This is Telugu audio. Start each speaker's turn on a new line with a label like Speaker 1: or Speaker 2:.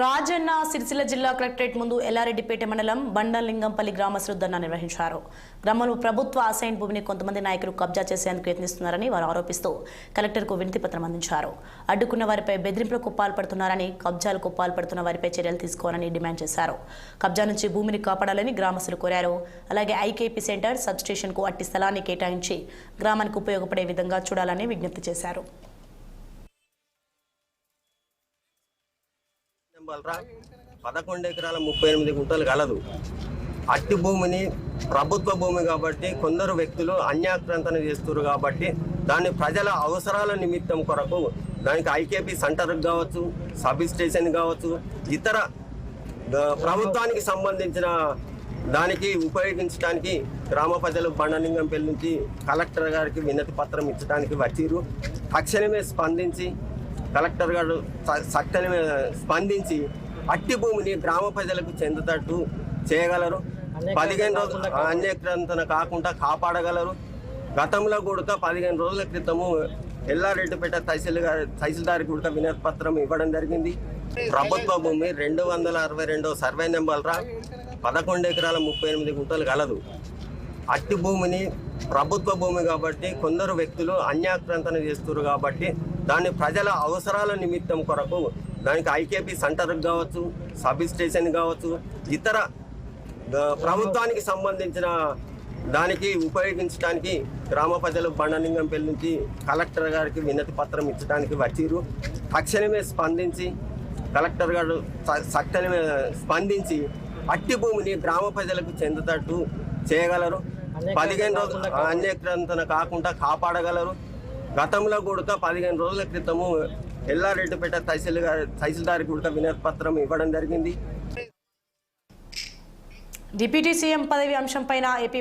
Speaker 1: రాజన్న సిరిసిల్ల జిల్లా కలెక్టరేట్ ముందు ఎల్లారెడ్డిపేట మండలం బండలింగంపల్లి గ్రామస్తులు ధర్నా నిర్వహించారు. గ్రామంలో ప్రభుత్వ అసైన్ భూమిని కొంతమంది నాయకులు కబ్జా చేసేందుకు యత్నిస్తున్నారని వారు ఆరోపిస్తూ కలెక్టర్కు వినతి పత్రం అందించారు. అడ్డుకున్న వారిపై బెదిరింపులకు పాల్పడుతున్నారని, కబ్జాలకు పాల్పడుతున్న వారిపై చర్యలు తీసుకోవాలని డిమాండ్ చేశారు. కబ్జా నుంచి భూమిని కాపాడాలని గ్రామస్తులు కోరారు. అలాగే ఐకేపీ సెంటర్ సబ్ స్టేషన్కు అట్టి స్థలాన్ని కేటాయించి గ్రామానికి ఉపయోగపడే విధంగా చూడాలని విజ్ఞప్తి చేశారు.
Speaker 2: 11 ఎకరాల 38 గుంటలు గలదు. అట్టి భూమిని ప్రభుత్వ భూమి కాబట్టి కొందరు వ్యక్తులు అన్యాక్రాంతన చేస్తున్నారు కాబట్టి దాన్ని ప్రజల అవసరాల నిమిత్తం కొరకు దానికి ఐకేపీ సెంటర్ కావచ్చు, సబ్ స్టేషన్ కావచ్చు, ఇతర ప్రభుత్వానికి సంబంధించిన దానికి ఉపయోగించడానికి గ్రామ ప్రజలు బండలింగంపల్లి నుంచి కలెక్టర్ గారికి వినతి పత్రం ఇచ్చడానికి వచ్చిరు. తక్షణమే స్పందించి కలెక్టర్ గారు సక్షణమే స్పందించి అట్టి భూమిని గ్రామ ప్రజలకు చెందుతట్టు చేయగలరు. 15 రోజులు అన్యాక్రాంతన కాకుండా కాపాడగలరు. గతంలో కూడా 15 రోజుల క్రితము ఎల్లారెడ్డిపేట తహసీల్దార్ కూడా వినతి పత్రం ఇవ్వడం జరిగింది. ప్రభుత్వ భూమి 262 సర్వే నెంబర్ 11 ఎకరాల 38 గుంటలు గలదు. అట్టి భూమిని ప్రభుత్వ భూమి కాబట్టి కొందరు వ్యక్తులు అన్యాక్రాంతన చేస్తున్నారు కాబట్టి దాన్ని ప్రజల అవసరాల నిమిత్తం కొరకు దానికి ఐకేపీ సెంటర్ కావచ్చు, సబ్ స్టేషన్ కావచ్చు, ఇతర ప్రభుత్వానికి సంబంధించిన దానికి ఉపయోగించడానికి గ్రామ ప్రజలు బండలింగంపల్లి నుంచి కలెక్టర్ గారికి వినతి పత్రం ఇచ్చడానికి వచ్చిరు. తక్షణమే స్పందించి కలెక్టర్ గారు సక్షణమే స్పందించి అట్టి భూమిని గ్రామ ప్రజలకు చెందుతట్టు చేయగలరు. 15 రోజులు అన్యాక్రాంతన కాకుండా కాపాడగలరు. గతంలో కూడా 15 రోజుల క్రితము ఎల్లారెడ్డిపేట తహసీల్దార్ కూడా వినతి పత్రం ఇవ్వడం జరిగింది.
Speaker 1: డిప్యూటీ సీఎం పదవి అంశంపైన ఏపీ